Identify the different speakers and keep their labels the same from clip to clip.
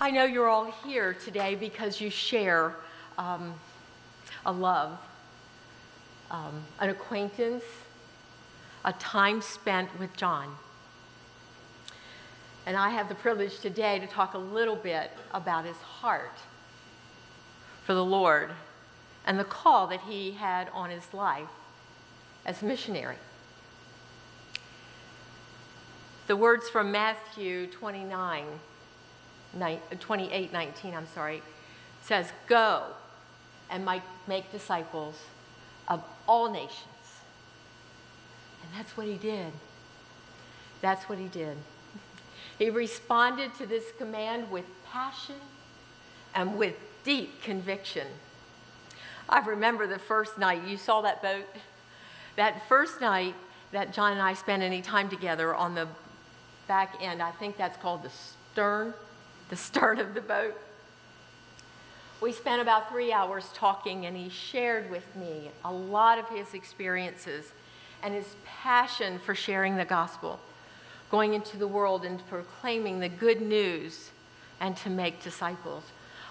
Speaker 1: I know you're all here today because you share a love, an acquaintance, a time spent with John. And I have the privilege today to talk a little bit about his heart for the Lord and the call that he had on his life as a missionary. The words from Matthew 28:19, says, "Go and make disciples of all nations." And that's what he did. That's what he did. He responded to this command with passion and with deep conviction. I remember the first night, you saw that boat? That first night that John and I spent any time together on the back end, I think that's called the stern of the boat. We spent about 3 hours talking, and he shared with me a lot of his experiences and his passion for sharing the gospel, going into the world and proclaiming the good news and to make disciples.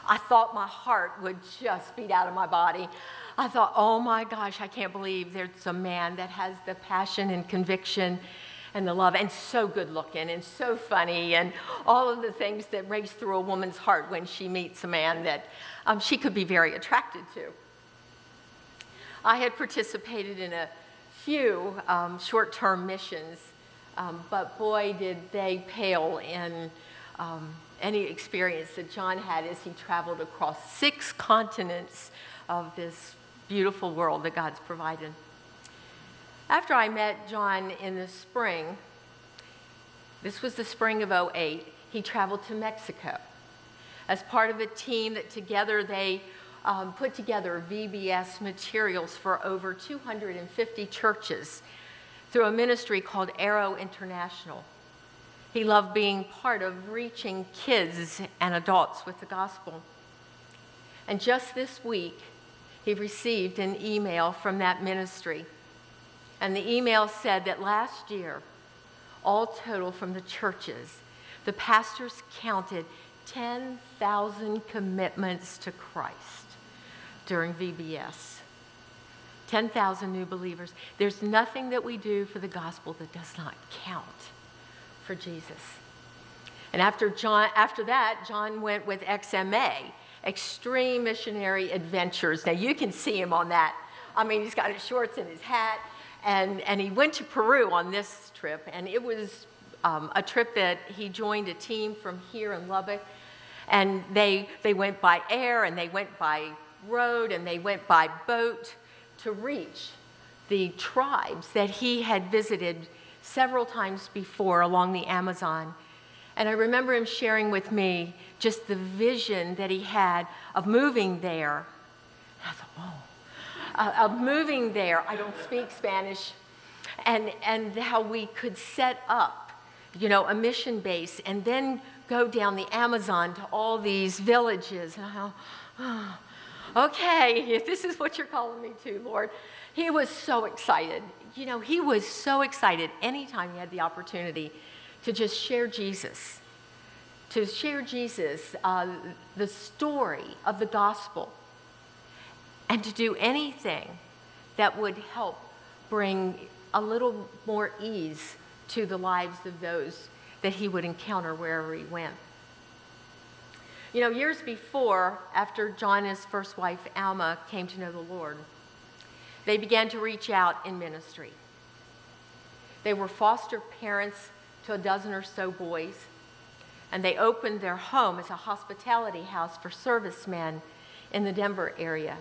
Speaker 1: I thought my heart would just beat out of my body. I thought, oh my gosh, I can't believe there's a man that has the passion and conviction and the love, and so good looking and so funny, and all of the things that race through a woman's heart when she meets a man that she could be very attracted to. I had participated in a few short-term missions, but boy, did they pale in any experience that John had as he traveled across 6 continents of this beautiful world that God's provided. After I met John in the spring, this was the spring of '08, he traveled to Mexico as part of a team that together they put together VBS materials for over 250 churches through a ministry called Arrow International. He loved being part of reaching kids and adults with the gospel. And just this week, he received an email from that ministry. And the email said that last year, all total from the churches, the pastors counted 10,000 commitments to Christ during VBS. 10,000 new believers. There's nothing that we do for the gospel that does not count for Jesus. And after that, John went with XMA, Extreme Missionary Adventures. Now you can see him on that. I mean, he's got his shorts and his hat. And he went to Peru on this trip, and it was a trip that he joined a team from here in Lubbock, and they went by air, and they went by road, and they went by boat to reach the tribes that he had visited several times before along the Amazon. And I remember him sharing with me just the vision that he had of moving there. I thought, oh. Of moving there, I don't speak Spanish, and how we could set up, a mission base and then go down the Amazon to all these villages. And I thought, oh, okay, if this is what you're calling me to, Lord. He was so excited. He was so excited anytime he had the opportunity to just share Jesus, the story of the gospel, and to do anything that would help bring a little more ease to the lives of those that he would encounter wherever he went. Years before, after John and his first wife, Alma, came to know the Lord, they began to reach out in ministry. They were foster parents to a dozen or so boys, and they opened their home as a hospitality house for servicemen in the Denver area.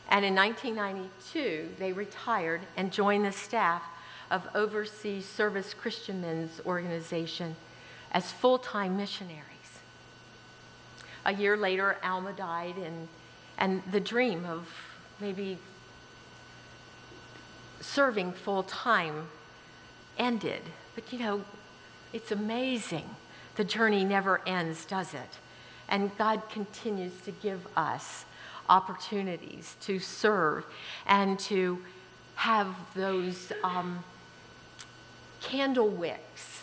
Speaker 1: And in 1992, they retired and joined the staff of Overseas Service Christian Men's Organization as full-time missionaries. A year later, Alma died, and the dream of maybe serving full-time ended. But it's amazing. The journey never ends, does it? And God continues to give us opportunities to serve and to have those candle wicks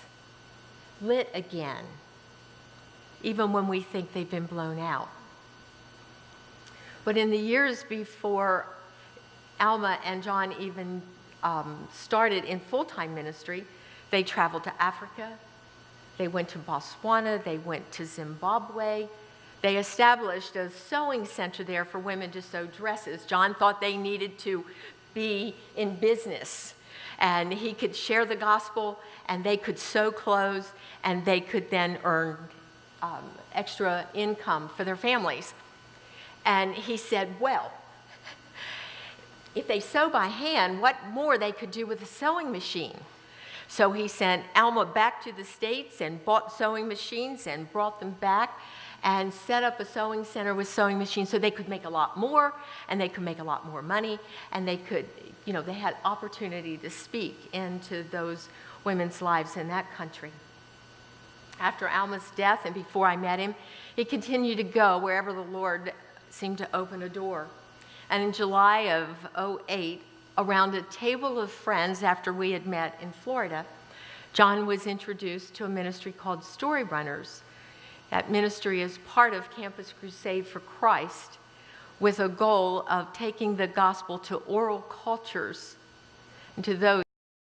Speaker 1: lit again even when we think they've been blown out. But in the years before Alma and John even started in full-time ministry, they traveled to Africa, they went to Botswana, they went to Zimbabwe. They established a sewing center there for women to sew dresses. John thought they needed to be in business, and he could share the gospel, and they could sew clothes, and they could then earn extra income for their families. And he said, well, if they sew by hand, what more they could do with a sewing machine? So he sent Alma back to the States and bought sewing machines and brought them back and set up a sewing center with sewing machines so they could make a lot more, and they could make a lot more money, and they could, they had opportunity to speak into those women's lives in that country. After Alma's death and before I met him, he continued to go wherever the Lord seemed to open a door. And in July of 2008, around a table of friends after we had met in Florida, John was introduced to a ministry called Story Runners. That ministry is part of Campus Crusade for Christ, with a goal of taking the gospel to oral cultures and to those